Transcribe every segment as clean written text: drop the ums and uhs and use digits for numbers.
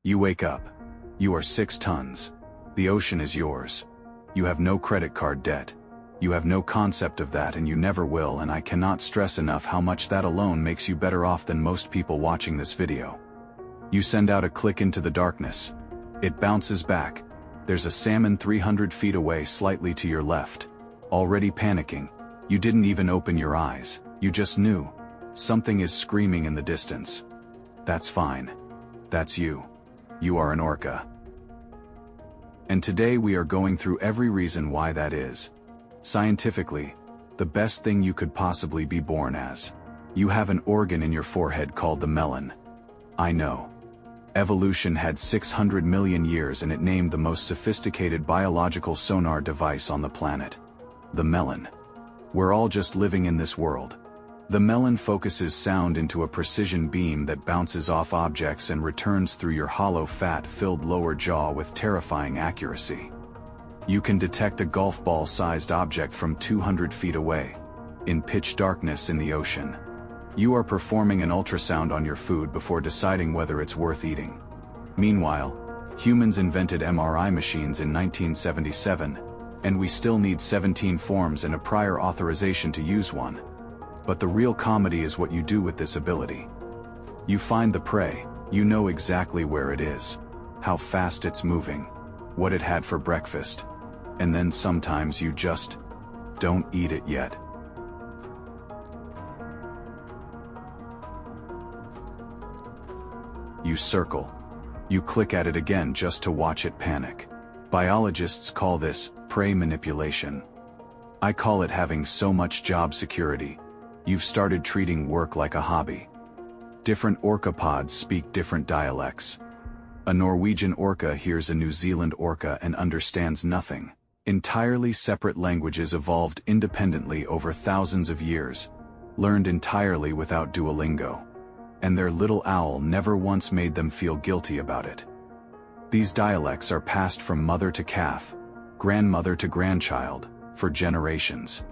You wake up. You are 6 tons. The ocean is yours. You have no credit card debt. You have no concept of that, and you never will, and I cannot stress enough how much that alone makes you better off than most people watching this video. You send out a click into the darkness. It bounces back. There's a salmon 300 feet away, slightly to your left. Already panicking. You didn't even open your eyes. You just knew. Something is screaming in the distance. That's fine. That's you. You are an orca. And today we are going through every reason why that is. Scientifically, the best thing you could possibly be born as. You have an organ in your forehead called the melon. I know. Evolution had 600 million years, and it named the most sophisticated biological sonar device on the planet. The melon. We're all just living in this world. The melon focuses sound into a precision beam that bounces off objects and returns through your hollow, fat-filled lower jaw with terrifying accuracy. You can detect a golf ball-sized object from 200 feet away, in pitch darkness in the ocean. You are performing an ultrasound on your food before deciding whether it's worth eating. Meanwhile, humans invented MRI machines in 1977, and we still need 17 forms and a prior authorization to use one. But the real comedy is what you do with this ability. You find the prey, you know exactly where it is, how fast it's moving, what it had for breakfast, and then sometimes you just don't eat it yet. You circle. You click at it again just to watch it panic. Biologists call this prey manipulation. I call it having so much job security. You've started treating work like a hobby. Different orcapods speak different dialects. A Norwegian orca hears a New Zealand orca and understands nothing. Entirely separate languages evolved independently over thousands of years, learned entirely without Duolingo. And their little owl never once made them feel guilty about it. These dialects are passed from mother to calf, grandmother to grandchild, for generations.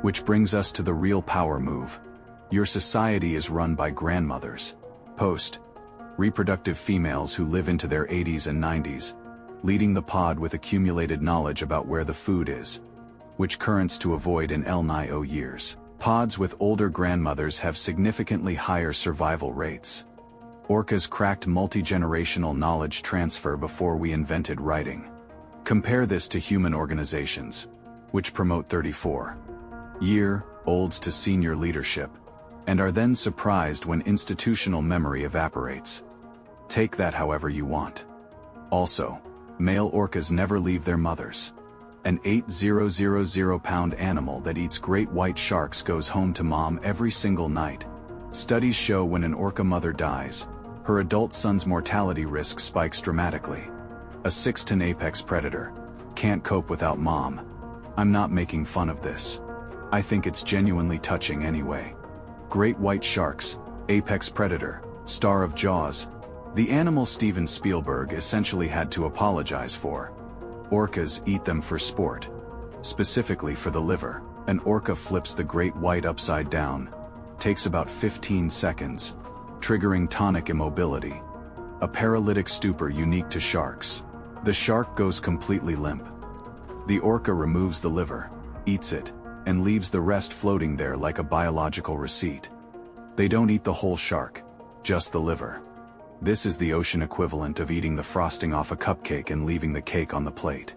Which brings us to the real power move. Your society is run by grandmothers, post-reproductive females who live into their 80s and 90s, leading the pod with accumulated knowledge about where the food is, which currents to avoid in NOAA years. Pods with older grandmothers have significantly higher survival rates. Orcas cracked multi-generational knowledge transfer before we invented writing. Compare this to human organizations, which promote 34-year-olds to senior leadership, and are then surprised when institutional memory evaporates. Take that however you want. Also, male orcas never leave their mothers. An 8,000-pound animal that eats great white sharks goes home to mom every single night. Studies show when an orca mother dies, her adult son's mortality risk spikes dramatically. A 6-ton apex predator can't cope without mom. I'm not making fun of this. I think it's genuinely touching anyway. Great white sharks, apex predator, star of Jaws, the animal Steven Spielberg essentially had to apologize for. Orcas eat them for sport. Specifically for the liver. An orca flips the great white upside down. Takes about 15 seconds. Triggering tonic immobility. A paralytic stupor unique to sharks. The shark goes completely limp. The orca removes the liver, eats it, and leaves the rest floating there like a biological receipt. They don't eat the whole shark, just the liver. This is the ocean equivalent of eating the frosting off a cupcake and leaving the cake on the plate.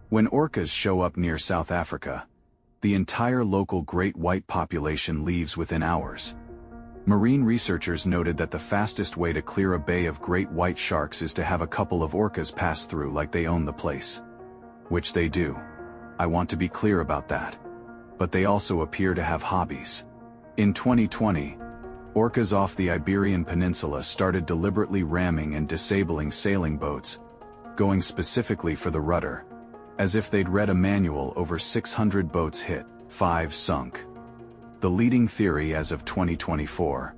When orcas show up near South Africa, the entire local great white population leaves within hours. Marine researchers noted that the fastest way to clear a bay of great white sharks is to have a couple of orcas pass through like they own the place. Which they do. I want to be clear about that. But they also appear to have hobbies. In 2020, orcas off the Iberian Peninsula started deliberately ramming and disabling sailing boats, going specifically for the rudder. As if they'd read a manual, over 600 boats hit, 5 sunk. The leading theory as of 2024.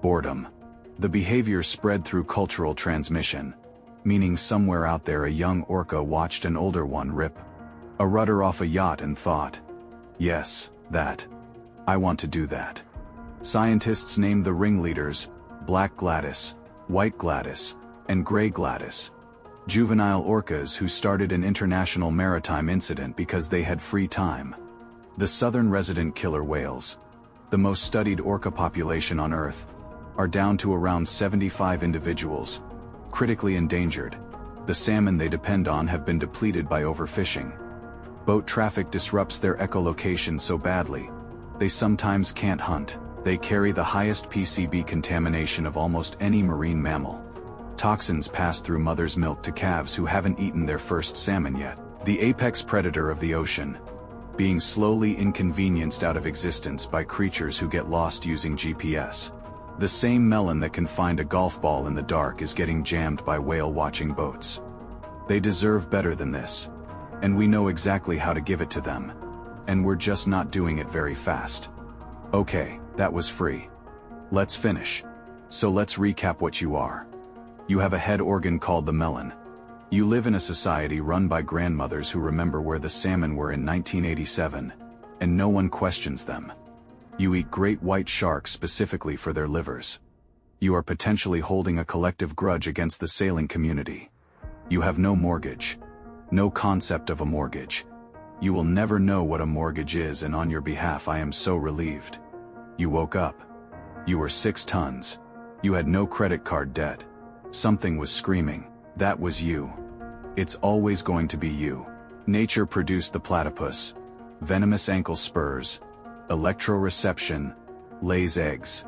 Boredom. The behavior spread through cultural transmission, meaning somewhere out there a young orca watched an older one rip a rudder off a yacht and thought, yes, that. I want to do that. Scientists named the ringleaders Black Gladys, White Gladys, and Gray Gladys. Juvenile orcas who started an international maritime incident because they had free time. The southern resident killer whales, the most studied orca population on Earth, are down to around 75 individuals, critically endangered. The salmon they depend on have been depleted by overfishing. Boat traffic disrupts their echolocation so badly, they sometimes can't hunt. They carry the highest PCB contamination of almost any marine mammal. Toxins pass through mother's milk to calves who haven't eaten their first salmon yet. The apex predator of the ocean, being slowly inconvenienced out of existence by creatures who get lost using GPS. The same melon that can find a golf ball in the dark is getting jammed by whale-watching boats. They deserve better than this. And we know exactly how to give it to them. And we're just not doing it very fast. Okay, that was free. Let's finish. So let's recap what you are. You have a head organ called the melon. You live in a society run by grandmothers who remember where the salmon were in 1987, and no one questions them. You eat great white sharks specifically for their livers. You are potentially holding a collective grudge against the sailing community. You have no mortgage. No concept of a mortgage. You will never know what a mortgage is, and on your behalf I am so relieved. You woke up. You were 6 tons. You had no credit card debt. Something was screaming. That was you. It's always going to be you. Nature produced the platypus. Venomous ankle spurs. Electroreception. Lays eggs.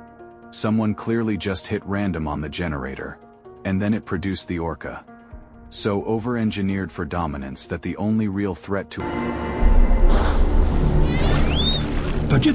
Someone clearly just hit random on the generator. And then it produced the orca. So over-engineered for dominance that the only real threat to... But if